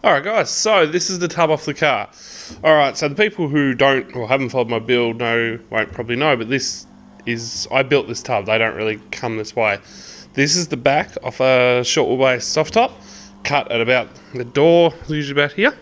Alright guys, so this is the tub off the car. Alright, so the people who don't or haven't followed my build won't probably know, but I built this tub. They don't really come this way. This is the back of a short wheelbase soft top, cut at about the door, usually about here.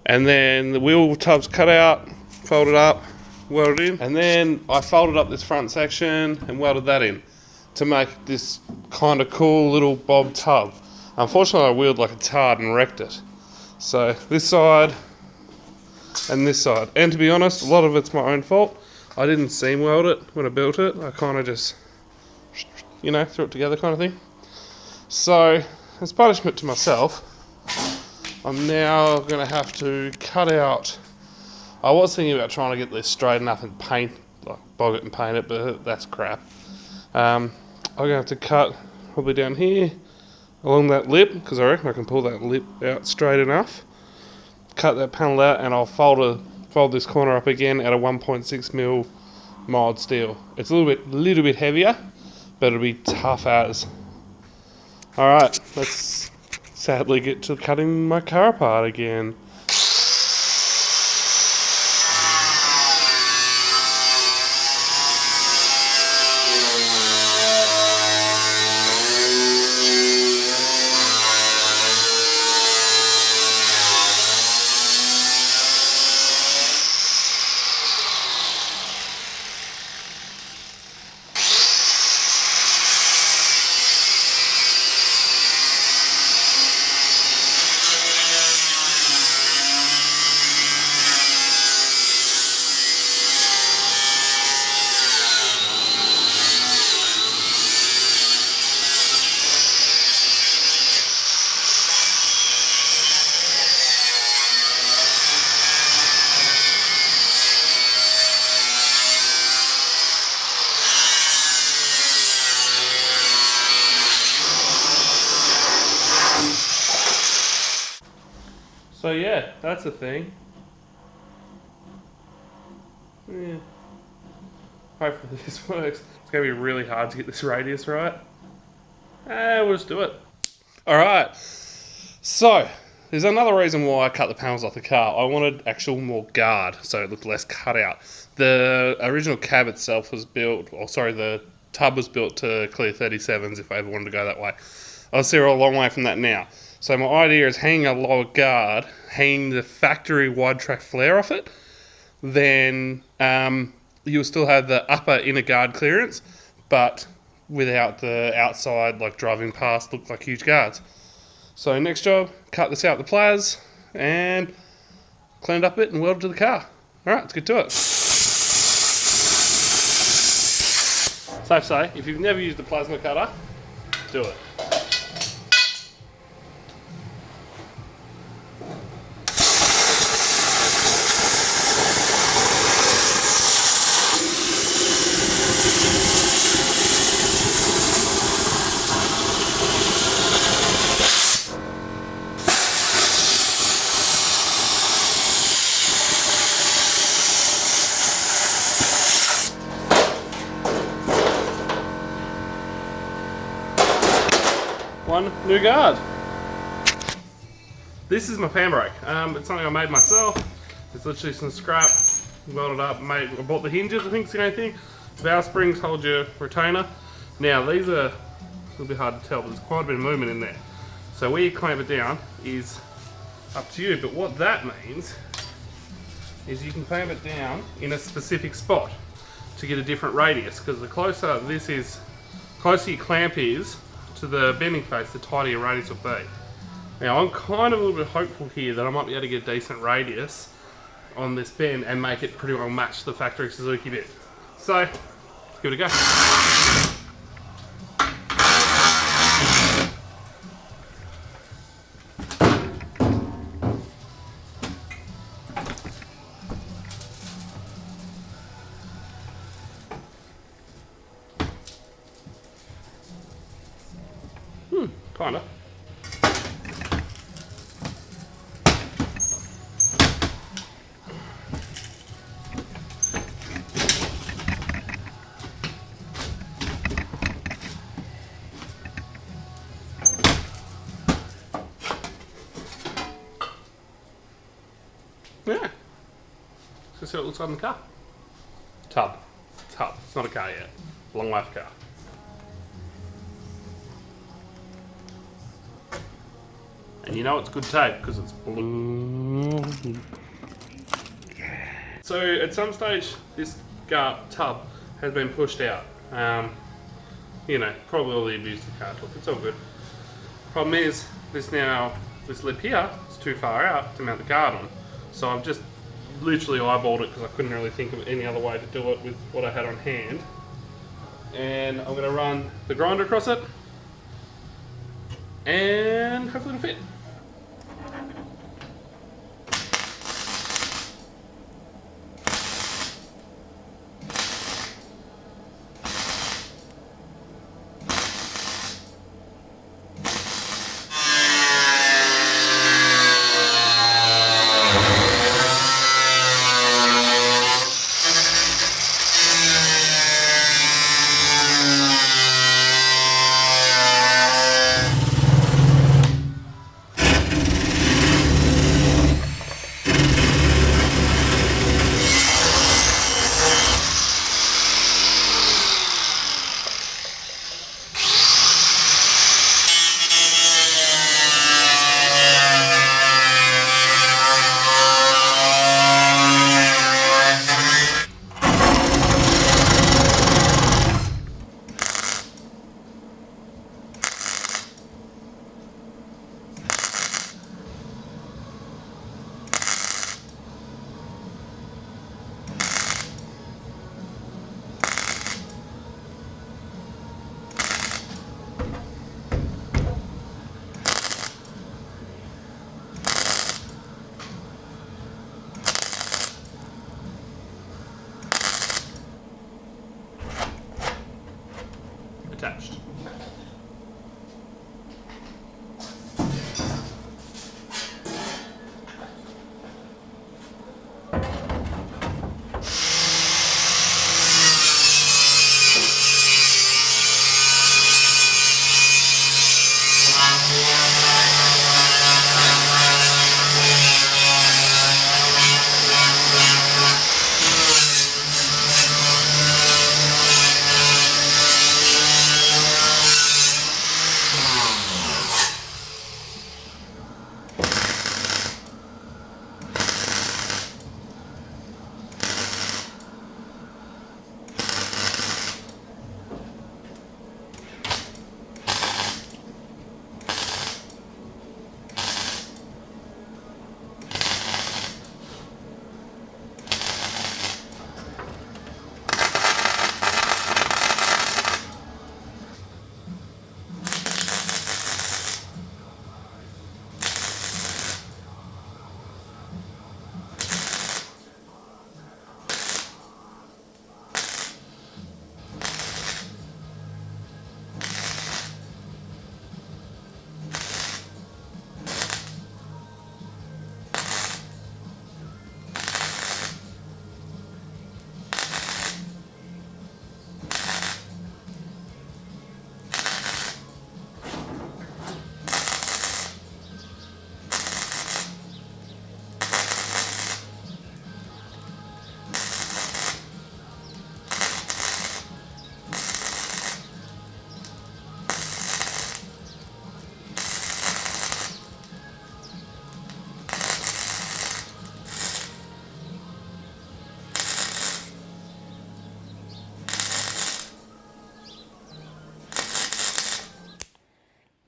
And then the wheel tub's cut out, folded up, welded in, and then I folded up this front section and welded that in to make this kind of cool little bob tub. Unfortunately, I wheeled like a tard and wrecked it. So this side and this side. And to be honest, a lot of it's my own fault. I didn't seam weld it when I built it. I kind of just, threw it together kind of thing. So, as punishment to myself, I'm now going to have to cut out. I was thinking about trying to get this straightened up and bog it and paint it, but that's crap. I'm going to have to cut probably down here, along that lip, because I reckon I can pull that lip out straight enough. Cut that panel out, and I'll fold this corner up again at a 1.6mm mild steel. It's a little bit heavier, but it'll be tough as. Alright, let's sadly get to cutting my car apart again. So yeah, that's the thing. Yeah. Hopefully this works. It's going to be really hard to get this radius right. We'll just do it. Alright, so there's another reason why I cut the panels off the car. I wanted actual more guard, so it looked less cut out. The original cab itself was built, the tub was built to clear 37s if I ever wanted to go that way. Obviously we're a long way from that now. So my idea is hanging a lower guard, hanging the factory wide track flare off it, then you'll still have the upper inner guard clearance, but without the outside, like driving past, look like huge guards. So next job, cut this out the plas and clean it up a bit and weld it to the car. Alright, let's get to it. Safe to say, if you've never used a plasma cutter, do it. One new guard. This is my pan brake. It's something I made myself. It's literally some scrap, welded up, I bought the hinges, I think it's the only thing. Valve springs hold your retainer. Now these are a little bit hard to tell, but there's quite a bit of movement in there. So where you clamp it down is up to you, but what that means is you can clamp it down in a specific spot to get a different radius, because the closer your clamp is to the bending face, the tighter your radius will be. Now I'm kind of a little bit hopeful here that I might be able to get a decent radius on this bend and make it pretty well match the factory Suzuki bit. So, let's give it a go. Kinda. Yeah. Let's see what it looks like in the car. Tub. Tub. It's not a car yet. Long life car. And you know it's good tape because it's blue. So at some stage this tub has been pushed out. You know, probably all the abuse the car took. It's all good. Problem is, this lip here is too far out to mount the guard on. So I've just literally eyeballed it because I couldn't really think of any other way to do it with what I had on hand. And I'm going to run the grinder across it and hopefully it'll fit. Attached.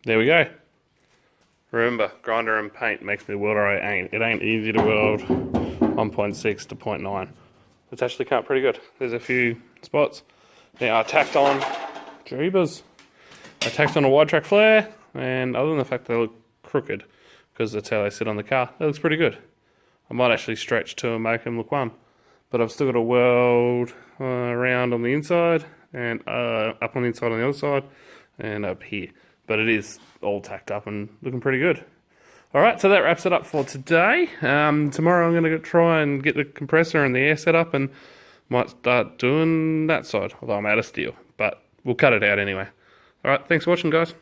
There we go. Remember, grinder and paint makes me weld or it ain't easy to weld 1.6 to 0.9. It's actually cut pretty good. There's a few spots. Now I tacked on, jeebus, I tacked on a wide track flare, and other than the fact they look crooked, because that's how they sit on the car, that looks pretty good. I might actually stretch two and make them look one. But I've still got a weld around on the inside, and up on the inside on the other side, and up here. But it is all tacked up and looking pretty good. Alright, so that wraps it up for today. Tomorrow I'm going to try and get the compressor and the air set up and might start doing that side, although I'm out of steel. But we'll cut it out anyway. Alright, thanks for watching, guys.